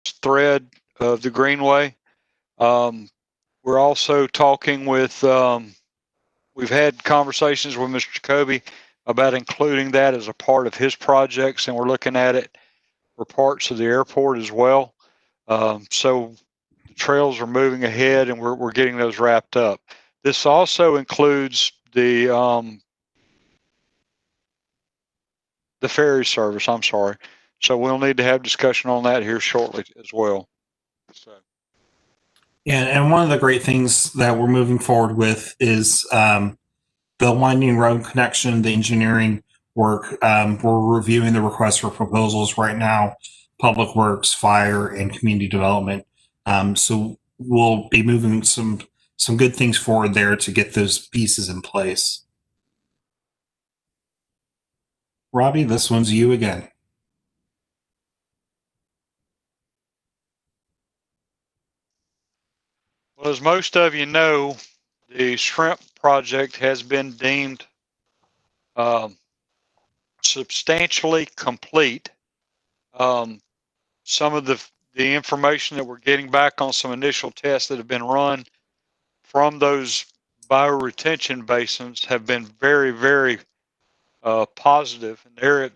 thread of the Greenway. We're also talking with, we've had conversations with Mr. Jacoby about including that as a part of his projects, and we're looking at it for parts of the airport as well. So the trails are moving ahead, and we're getting those wrapped up. This also includes the ferry service. I'm sorry. So we'll need to have discussion on that here shortly as well. So. Yeah, and one of the great things that we're moving forward with is the winding road connection, the engineering work. We're reviewing the requests for proposals right now, Public Works, Fire, and Community Development. So we'll be moving some good things forward there to get those pieces in place. Robbie, this one's you again. Well, as most of you know, the shrimp project has been deemed substantially complete. Some of the information that we're getting back on some initial tests that have been run from those bioretention basins have been very, very positive. And they're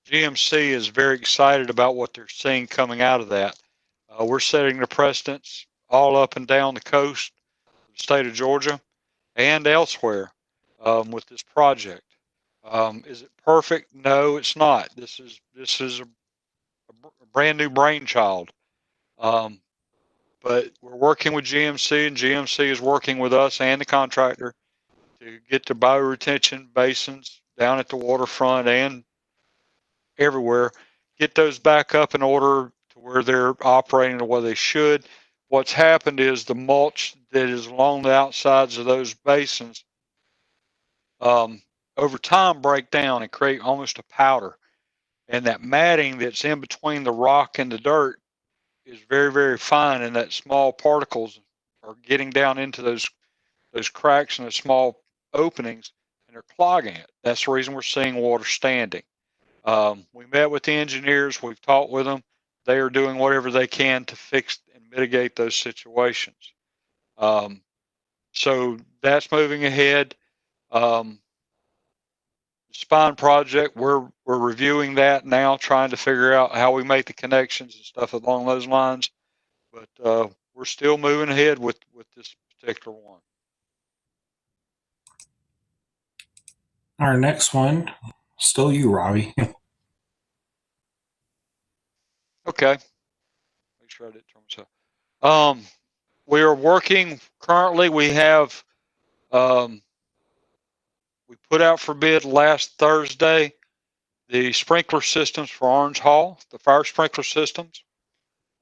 GMC is very excited about what they're seeing coming out of that. We're setting the precedents all up and down the coast of the state of Georgia and elsewhere with this project. Is it perfect? No, it's not. This is a brand new brainchild. But we're working with GMC, and GMC is working with us and the contractor to get the bioretention basins down at the waterfront and everywhere, get those back up in order to where they're operating the way they should. What's happened is the mulch that is along the outsides of those basins over time break down and create almost a powder. And that matting that's in between the rock and the dirt is very, very fine, and that small particles are getting down into those cracks and those small openings, and they're clogging it. That's the reason we're seeing water standing. We met with the engineers. We've talked with them. They are doing whatever they can to fix and mitigate those situations. So that's moving ahead. Spine project, we're reviewing that now, trying to figure out how we make the connections and stuff along those lines. But we're still moving ahead with this particular one. Our next one, still you, Robbie. Okay. Make sure I didn't turn myself. We are working currently. We have we put out for bid last Thursday the sprinkler systems for Orange Hall, the fire sprinkler systems.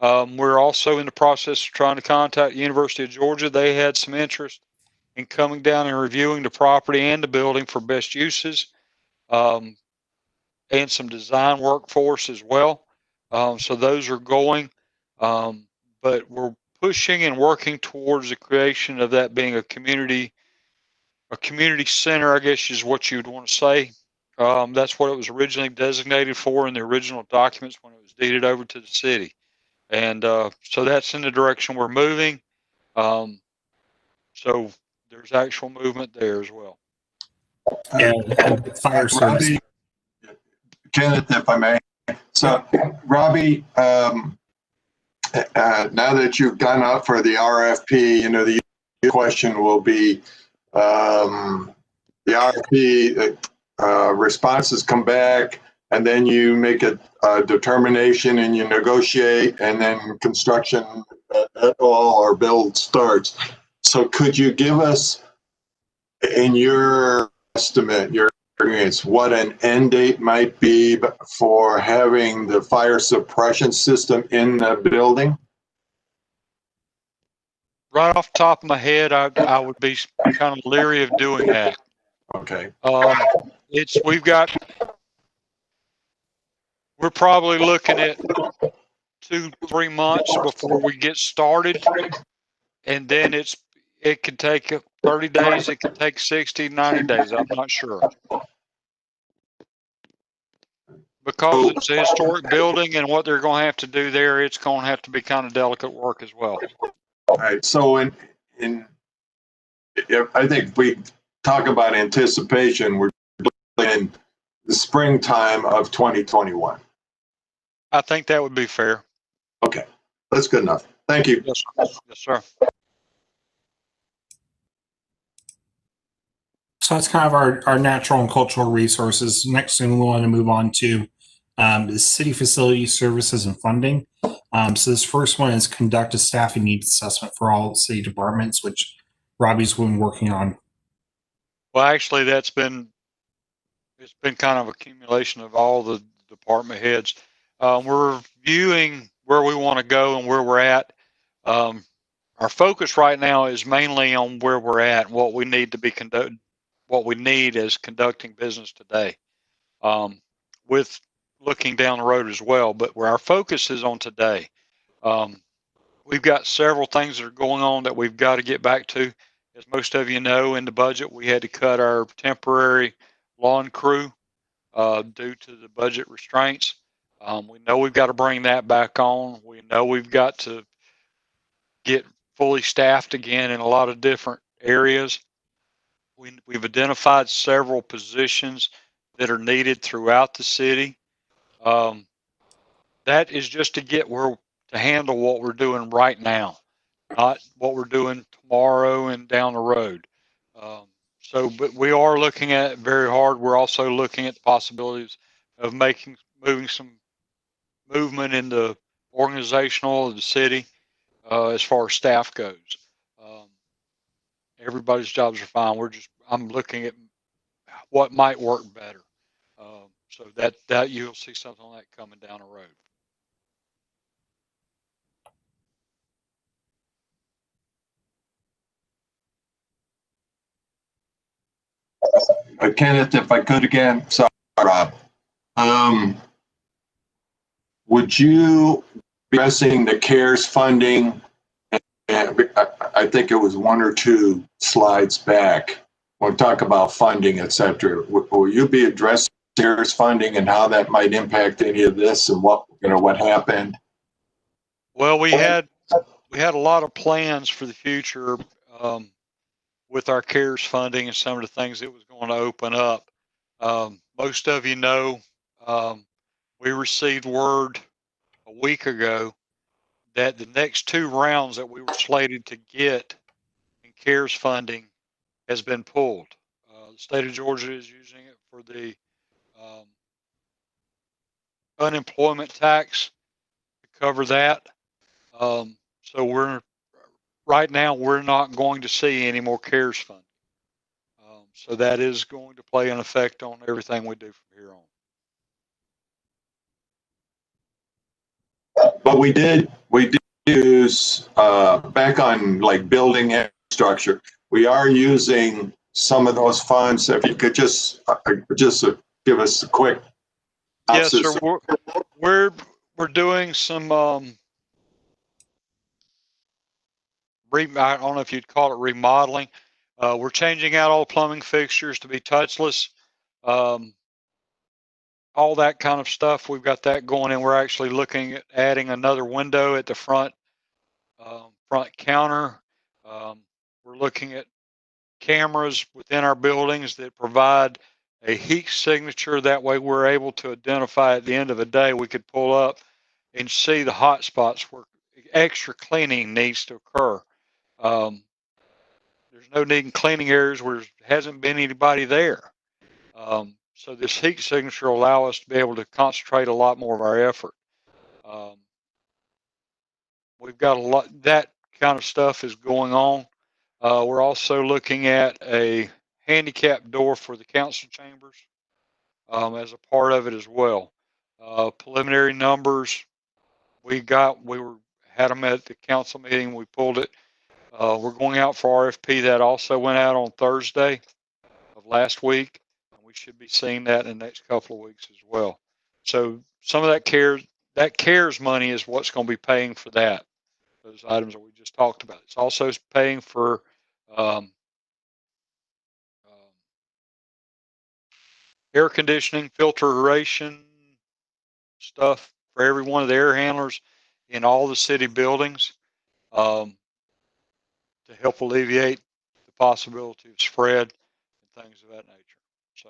We're also in the process of trying to contact the University of Georgia. They had some interest in coming down and reviewing the property and the building for best uses, and some design work for us as well. So those are going, but we're pushing and working towards the creation of that being a community center, I guess is what you'd want to say. That's what it was originally designated for in the original documents when it was deeded over to the city. And so that's in the direction we're moving. So there's actual movement there as well. And fire service. Robbie, Kenneth, if I may. So, Robbie, now that you've gone out for the RFP, you know, the question will be the RFP responses come back, and then you make a determination and you negotiate, and then construction at all or build starts. So could you give us, in your estimate, your experience, what an end date might be for having the fire suppression system in the building? Right off the top of my head, I would be kind of leery of doing that. Okay. We're probably looking at 2-3 months before we get started, and then it could take 30 days, it could take 60, 90 days. I'm not sure. because it's a historic building and what they're going to have to do there, it's going to have to be kind of delicate work as well. All right, so I think we talk about anticipation, we're in the springtime of 2021. I think that would be fair. Okay, that's good enough. Thank you. Yes, sir. Yes, sir. So that's kind of our natural and cultural resources. Next thing we want to move on to is city facility services and funding. So this first one is conduct a staffing needs assessment for all city departments, which Robbie's been working on. Well, actually, it's been kind of accumulation of all the department heads. We're reviewing where we want to go and where we're at. Our focus right now is mainly on where we're at and what we need to be what we need as conducting business today, with looking down the road as well. But where our focus is on today, we've got several things that are going on that we've got to get back to. As most of you know, in the budget, we had to cut our temporary lawn crew due to the budget restraints. We know we've got to bring that back on. We know we've got to get fully staffed again in a lot of different areas. We've identified several positions that are needed throughout the city. That is just to get to handle what we're doing right now, not what we're doing tomorrow and down the road. But we are looking at it very hard. We're also looking at the possibilities of moving some movement in the organizational of the city as far as staff goes. Everybody's jobs are fine. I'm looking at what might work better. So that you'll see something like that coming down the road. Kenneth, if I could again, sorry, Rob. Would you be addressing the CARES funding? And I think it was one or two slides back. When we talk about funding, et cetera, will you be addressing CARES funding and how that might impact any of this and what happened? Well, we had a lot of plans for the future with our CARES funding and some of the things that was going to open up. Most of you know, we received word a week ago that the next two rounds that we were slated to get in CARES funding has been pulled. The state of Georgia is using it for the unemployment tax to cover that. So right now we're not going to see any more CARES funding. So that is going to play an effect on everything we do from here on. But we did use back on like building infrastructure. We are using some of those funds. If you could just give us a quick. Yes, sir. We're doing some I don't know if you'd call it remodeling. We're changing out all plumbing fixtures to be touchless. All that kind of stuff. We've got that going in. We're actually looking at adding another window at the front counter. We're looking at cameras within our buildings that provide a heat signature. That way we're able to identify at the end of the day, we could pull up and see the hot spots where extra cleaning needs to occur. There's no need in cleaning areas where there hasn't been anybody there. So this heat signature will allow us to be able to concentrate a lot more of our effort. We've got a lot, that kind of stuff is going on. We're also looking at a handicap door for the council chambers as a part of it as well. Preliminary numbers, had them at the council meeting. We pulled it. We're going out for RFP. That also went out on Thursday of last week. And we should be seeing that in the next couple of weeks as well. So some of that CARES money is what's going to be paying for those items that we just talked about. It's also paying for air conditioning, filtration, stuff for every one of the air handlers in all the city buildings, to help alleviate the possibility of spread and things of that nature. So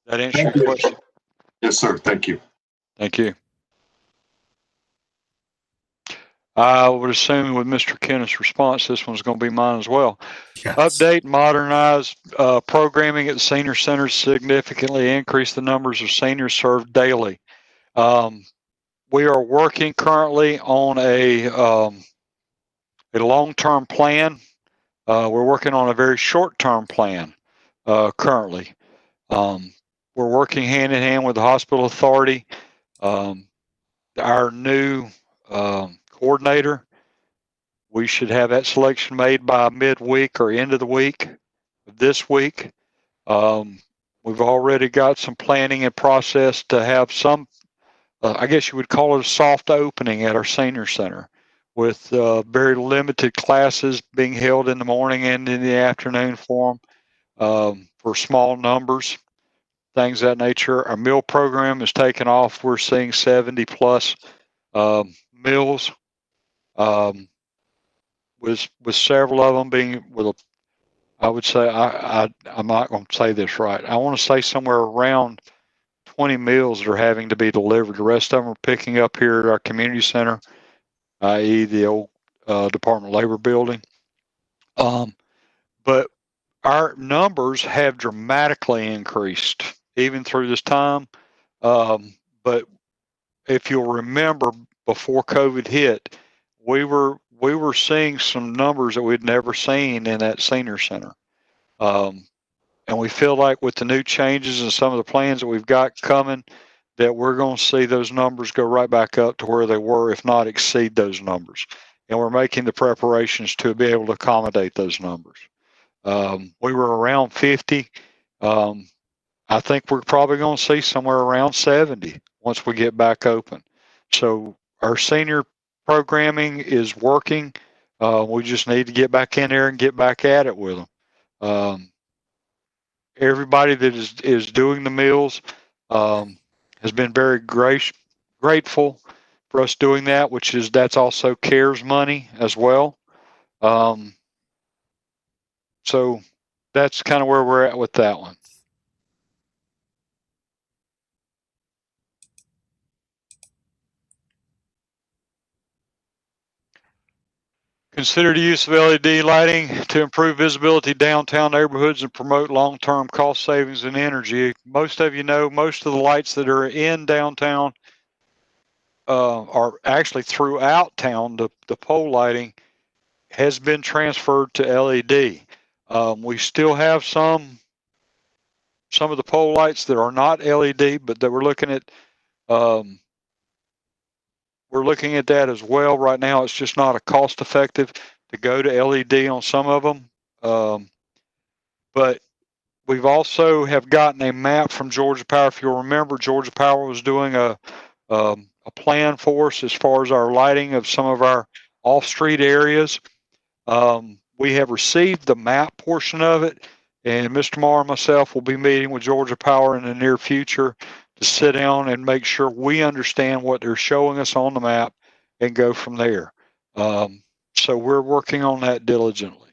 that answer your Thank you. question? Yes, sir. Thank you. Thank you. I would assume with Mr. Kenneth's response, this one's going to be mine as well. Yes. Update, modernize programming at the senior centers, significantly increase the numbers of seniors served daily. We are working currently on a long-term plan. We're working on a very short-term plan currently. We're working hand in hand with the hospital authority. Our new coordinator, we should have that selection made by midweek or end of the week this week. We've already got some planning and process to have some, I guess you would call it a soft opening at our senior center, with very limited classes being held in the morning and in the afternoon for small numbers, things of that nature. Our meal program is taking off. We're seeing 70 plus meals, with several of them being I would say, I'm not going to say this right. I want to say somewhere around 20 meals that are having to be delivered. The rest of them are picking up here at our community center, i.e. the old Department of Labor building. But our numbers have dramatically increased even through this time. But if you'll remember, before COVID hit, we were seeing some numbers that we'd never seen in that senior center. And we feel like with the new changes and some of the plans that we've got coming, that we're going to see those numbers go right back up to where they were, if not exceed those numbers. And we're making the preparations to be able to accommodate those numbers. We were around 50. I think we're probably going to see somewhere around 70 once we get back open. So our senior programming is working. We just need to get back in there and get back at it with them. Everybody that is doing the meals has been very grateful for us doing that, that's also CARES money as well. So that's kind of where we're at with that one. Consider the use of LED lighting to improve visibility downtown neighborhoods and promote long-term cost savings and energy. Most of you know, most of the lights that are in downtown are actually throughout town. The pole lighting has been transferred to LED. We still have some of the pole lights that are not LED, but that we're looking at. We're looking at that as well. Right now, it's just not a cost effective to go to LED on some of them. But we've also have gotten a map from Georgia Power. If you'll remember, Georgia Power was doing a plan for us as far as our lighting of some of our off-street areas. We have received the map portion of it, and Mr. Marr and myself will be meeting with Georgia Power in the near future to sit down and make sure we understand what they're showing us on the map and go from there. So we're working on that diligently.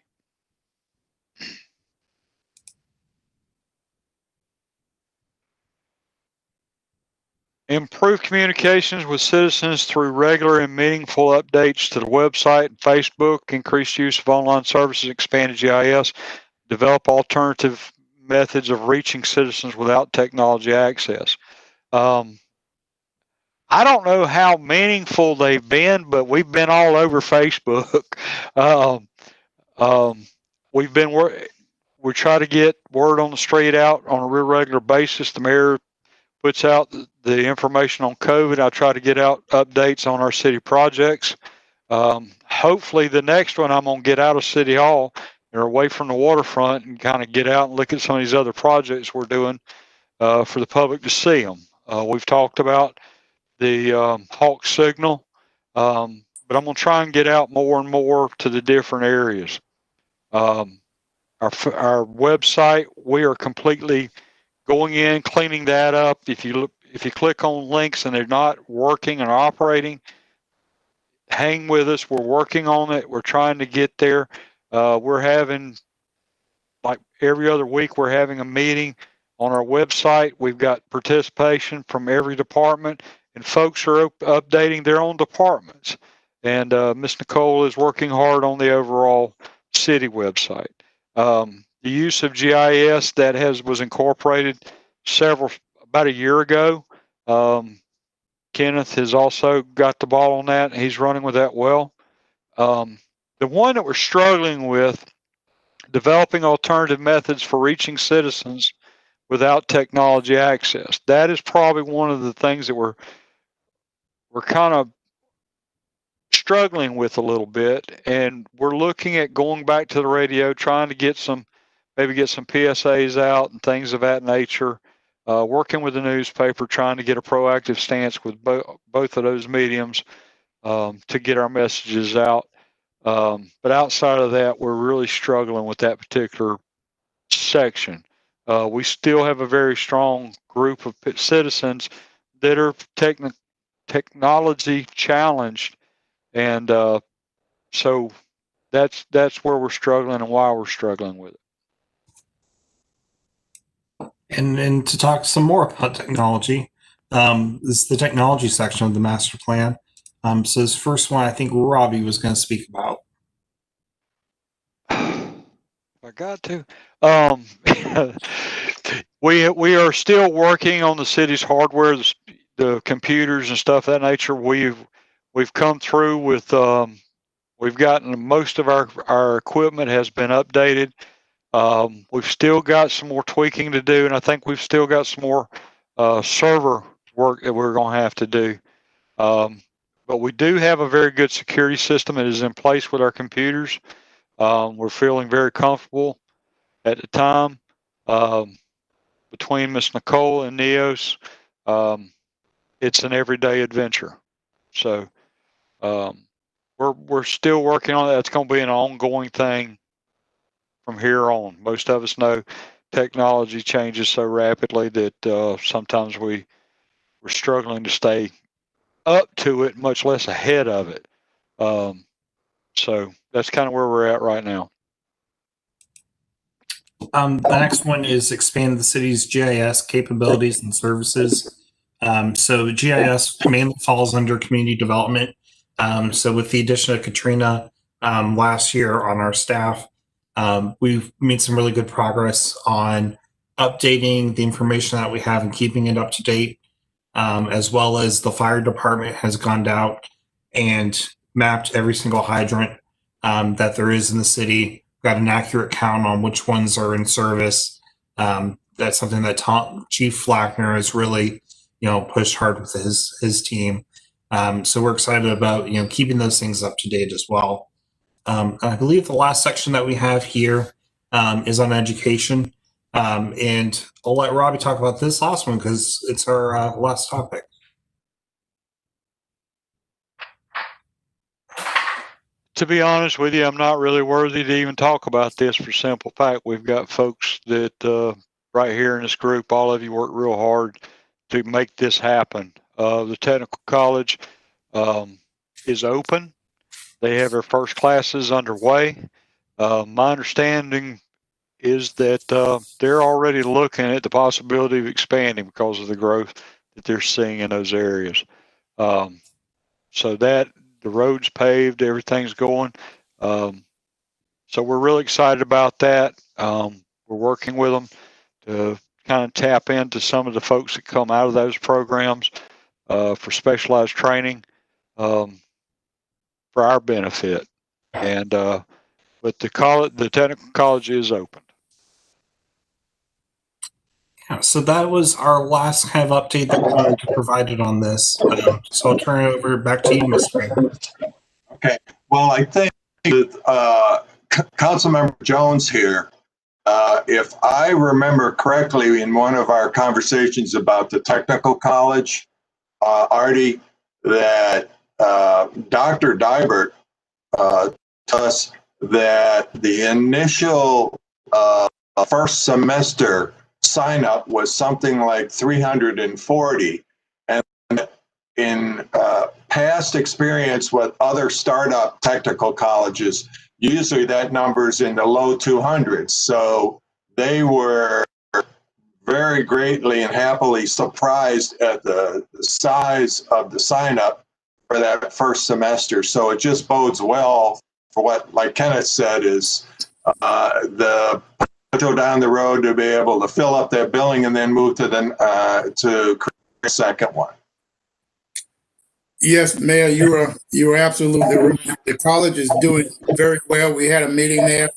Improve communications with citizens through regular and meaningful updates to the website and Facebook, increased use of online services, expanded GIS, develop alternative methods of reaching citizens without technology access. I don't know how meaningful they've been, but we've been all over Facebook. We try to get word on the street out on a real regular basis. The mayor puts out the information on COVID. I try to get out updates on our city projects. Hopefully the next one, I'm going to get out of City Hall or away from the waterfront and kind of get out and look at some of these other projects we're doing for the public to see them. We've talked about the Hawk Signal, but I'm going to try and get out more and more to the different areas. Our website, we are completely going in, cleaning that up. If you click on links and they're not working and operating, hang with us. We're working on it. We're trying to get there. We're having, like every other week, we're having a meeting on our website. We've got participation from every department, and folks are updating their own departments. And Ms. Nicole is working hard on the overall city website. The use of GIS that was incorporated about a year ago. Kenneth has also got the ball on that, and he's running with that well. The one that we're struggling with, developing alternative methods for reaching citizens without technology access. That is probably one of the things that we're kind of struggling with a little bit, and we're looking at going back to the radio, trying to maybe get some PSAs out and things of that nature, working with the newspaper, trying to get a proactive stance with both of those mediums to get our messages out. But outside of that, we're really struggling with that particular section. We still have a very strong group of citizens that are technology challenged, and so that's where we're struggling and why we're struggling with it. And to talk some more about technology, this is the technology section of the master plan. So this first one, I think Robbie was going to speak about. I got to. We are still working on the city's hardware, the computers and stuff of that nature. We've come through with. We've gotten most of our equipment has been updated. We've still got some more tweaking to do, and I think we've still got some more server work that we're going to have to do. But we do have a very good security system that is in place with our computers. We're feeling very comfortable at the time. Between Miss Nicole and Neos, it's an everyday adventure. So we're still working on that. It's going to be an ongoing thing from here on. Most of us know technology changes so rapidly that sometimes we're struggling to stay up to it, much less ahead of it. So that's kind of where we're at right now. The next one is expand the city's GIS capabilities and services. So GIS mainly falls under community development. So with the addition of Katrina last year on our staff, we've made some really good progress on updating the information that we have and keeping it up to date, as well as the fire department has gone out and mapped every single hydrant that there is in the city, got an accurate count on which ones are in service. That's something that Chief Flackner has really, pushed hard with his team. So we're excited about, keeping those things up to date as well. I believe the last section that we have here is on education. And I'll let Robbie talk about this last one because it's our last topic. To be honest with you, I'm not really worthy to even talk about this for simple fact. We've got folks that right here in this group, all of you work real hard to make this happen. The technical college is open. They have their first classes underway. My understanding is that they're already looking at the possibility of expanding because of the growth that they're seeing in those areas. So that the road's paved, everything's going. So we're really excited about that. We're working with them to kind of tap into some of the folks that come out of those programs for specialized training for our benefit. And but the technical college is open. Yeah, so that was our last kind of update that we wanted to provide it on this. So I'll turn it over back to you, Mr. Okay. Well, I think that Councilmember Jones here, if I remember correctly, in one of our conversations about the technical college, Artie, that Dr. Dibert told us that the initial first semester sign up was something like 340. And in past experience with other startup technical colleges, usually that number's in the low 200s. So they were very greatly and happily surprised at the size of the sign up for that first semester. So it just bodes well for what, like Kenneth said, is the potential down the road to be able to fill up that building and then move to create a second one. Yes, Mayor, you are absolutely right. The college is doing very well. We had a meeting there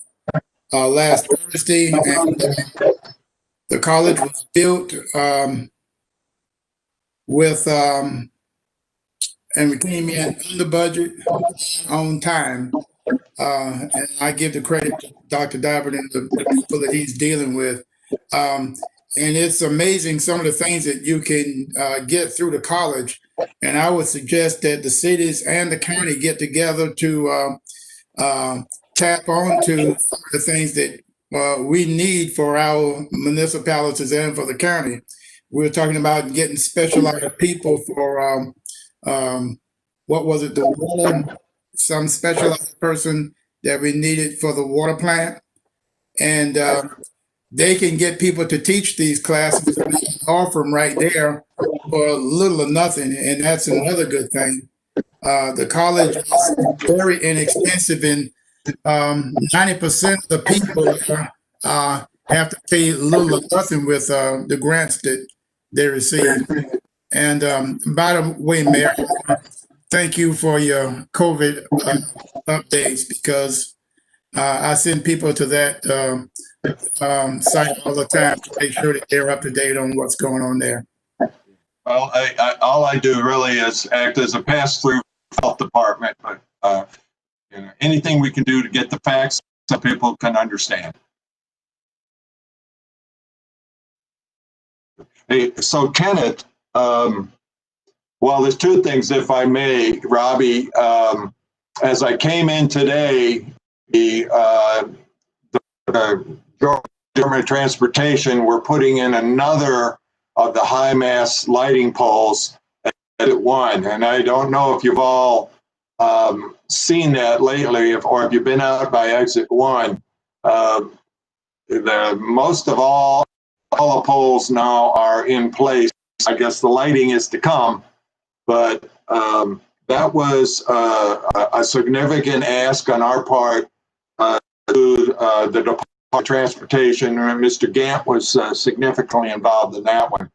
last Thursday, and the college was built and we came in under budget, on time. And I give the credit to Dr. Dabbert and the people that he's dealing with. And it's amazing some of the things that you can get through the college. And I would suggest that the cities and the county get together to tap onto the things that we need for our municipalities and for the county. We're talking about getting specialized people for what was it, the water, some specialized person that we needed for the water plant. And they can get people to teach these classes and offer them right there for little or nothing. And that's another good thing. The college is very inexpensive, and 90% of the people have to pay little or nothing with the grants that they receive. And by the way, Mayor, thank you for your COVID updates, because I send people to that site all the time to make sure that they're up to date on what's going on there. Well, all I do really is act as a pass-through health department, but anything we can do to get the facts so people can understand. Hey, so Kenneth, well, there's two things, if I may, Robbie. As I came in today, the Department of Transportation were putting in another of the high mast lighting poles at one, and I don't know if you've all seen that lately, or if you've been out by exit one. Most of all the poles now are in place. I guess the lighting is to come, but that was a significant ask on our part to the Department of Transportation. Mr. Gant was significantly involved in that one.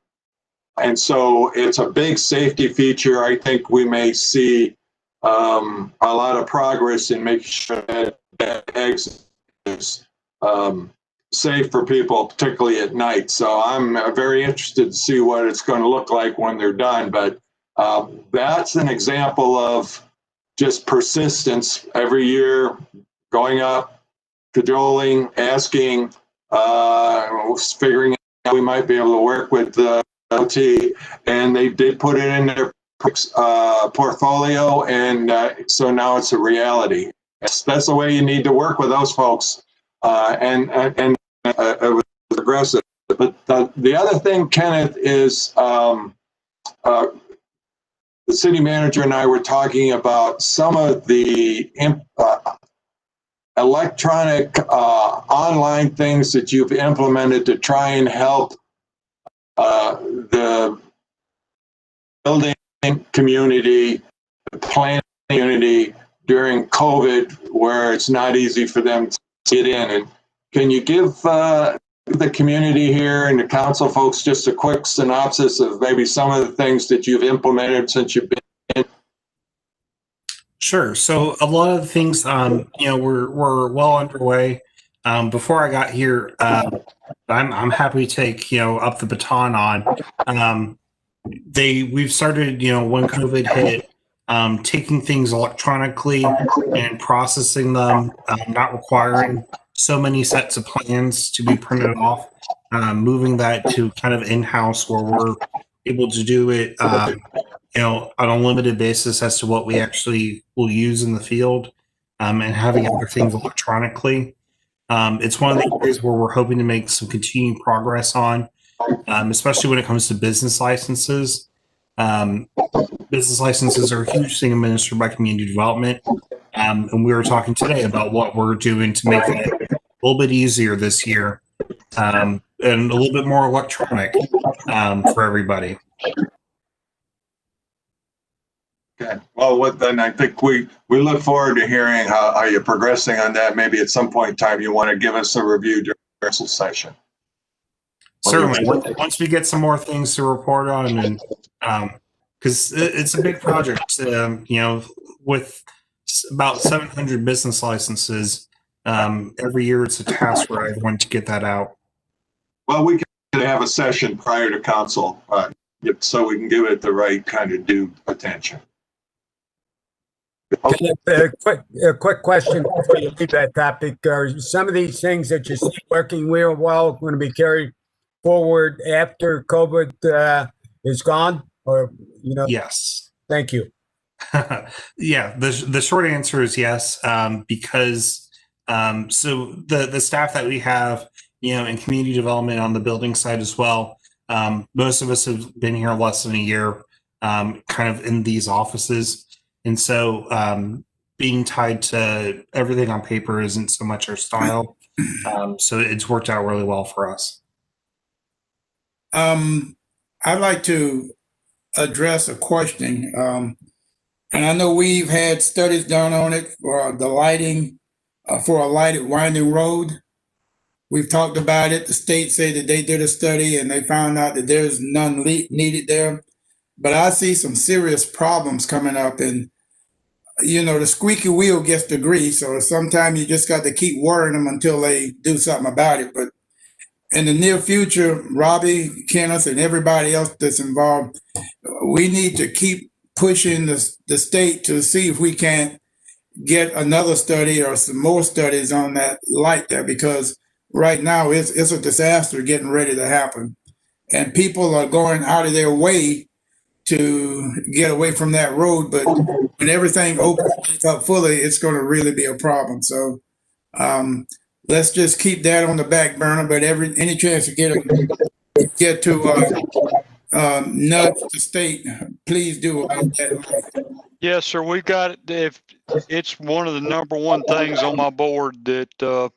And so it's a big safety feature. I think we may see a lot of progress in making sure that exit is safe for people, particularly at night. So I'm very interested to see what it's going to look like when they're done. But that's an example of just persistence every year, going up, cajoling, asking, figuring out how we might be able to work with the OT. And they did put it in their portfolio, and so now it's a reality. That's the way you need to work with those folks, and aggressive. But the other thing, Kenneth, is the city manager and I were talking about some of the electronic online things that you've implemented to try and help the building community, the planning community during COVID, where it's not easy for them to get in. And can you give the community here and the council folks just a quick synopsis of maybe some of the things that you've implemented since you've been in? Sure. So a lot of the things, we're well underway. Before I got here, I'm happy to take up the baton on. We've started when COVID hit, taking things electronically and processing them, not requiring so many sets of plans to be printed off, moving that to kind of in-house where we're able to do it on a limited basis as to what we actually will use in the field, and having other things electronically. It's one of the areas where we're hoping to make some continued progress on. especially when it comes to business licenses. Business licenses are a huge thing administered by community development. And we were talking today about what we're doing to make it a little bit easier this year, and a little bit more electronic for everybody. Okay. Well, then I think we look forward to hearing how you're progressing on that. Maybe at some point in time, you want to give us a review during the rehearsal session. Certainly, once we get some more things to report on, and because it's a big project, with about 700 business licenses, every year it's a task for everyone to get that out. Well, we can have a session prior to council, so we can give it the right kind of due attention. Okay. A quick question before you leave that topic. Are some of these things that you see working real well going to be carried forward after COVID is gone? Or, Yes. Thank you. Yeah, the short answer is yes, because so the staff that we have, in community development on the building side as well, most of us have been here less than a year, kind of in these offices. And so being tied to everything on paper isn't so much our style. So it's worked out really well for us. I'd like to address a question. And I know we've had studies done on it for the lighting, for a lighted winding road. We've talked about it. The state said that they did a study and they found out that there's none needed there. But I see some serious problems coming up, and the squeaky wheel gets the grease. So sometimes you just got to keep worrying them until they do something about it. But in the near future, Robbie, Kenneth, and everybody else that's involved, we need to keep pushing the state to see if we can't get another study or some more studies on that light there, because right now it's a disaster getting ready to happen. And people are going out of their way to get away from that road, but when everything opens up fully, it's going to really be a problem. So let's just keep that on the back burner. But any chance to get to nudge the state, please do about that. Yes, sir. We got it. If it's one of the number one things on my board that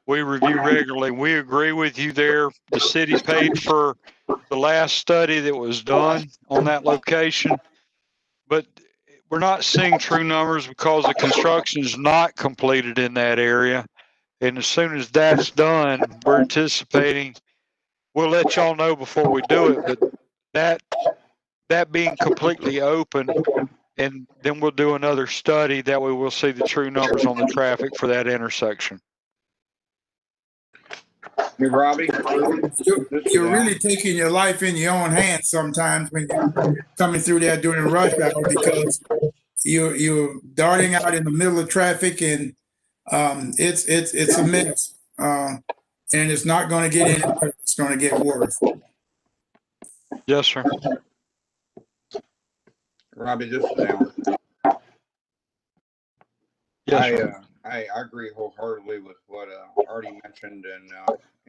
we review regularly. We agree with you there. The city paid for the last study that was done on that location, but we're not seeing true numbers because the construction is not completed in that area. And as soon as that's done, we're anticipating, we'll let y'all know before we do it, but that being completely open, and then we'll do another study. That way we'll see the true numbers on the traffic for that intersection. Hey, Robbie, you're really taking your life in your own hands sometimes when you're coming through there during rush hour, because you're darting out in the middle of traffic, and it's a mess, and it's not going to get any better. It's going to get worse. Yes, sir. Robbie, this is Alan. Yes, sir. I agree wholeheartedly with what Artie mentioned,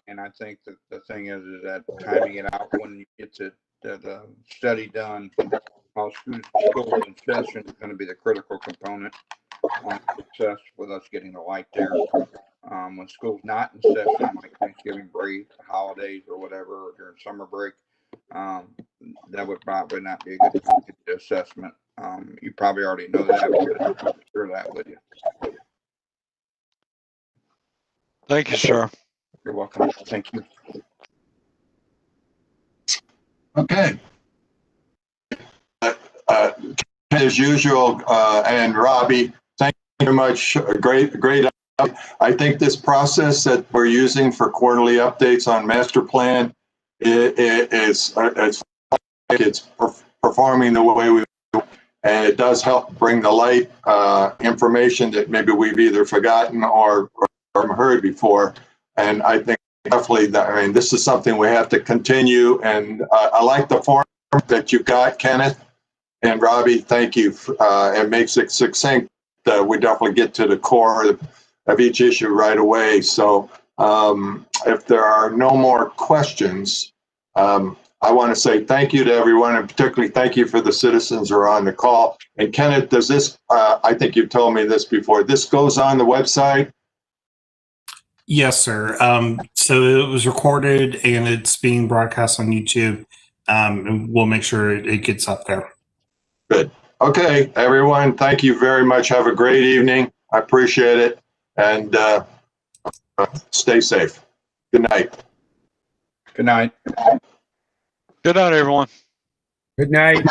and I think that the thing is that timing it out when you get to the study done while school in session is going to be the critical component on success with us getting the light there. When school's not in session, like Thanksgiving break, holidays, or whatever, or during summer break, that would probably not be a good time to do assessment. You probably already know that, but I'll share that with you. Thank you, sir. You're welcome. Thank you. Okay. As usual, and Robbie, thank you very much. Great. I think this process that we're using for quarterly updates on master plan it's performing the way we do, and it does help bring the light information that maybe we've either forgotten or heard before. And I think definitely that, this is something we have to continue. And I like the form that you got, Kenneth and Robbie. Thank you. It makes it succinct. We definitely get to the core of each issue right away. So if there are no more questions, I want to say thank you to everyone, and particularly thank you for the citizens who are on the call. And Kenneth, does this, I think you've told me this before, this goes on the website? Yes, sir. So it was recorded and it's being broadcast on YouTube. And we'll make sure it gets up there. Good. Okay, everyone, thank you very much. Have a great evening. I appreciate it. And stay safe. Good night. Good night. Good night, everyone. Good night.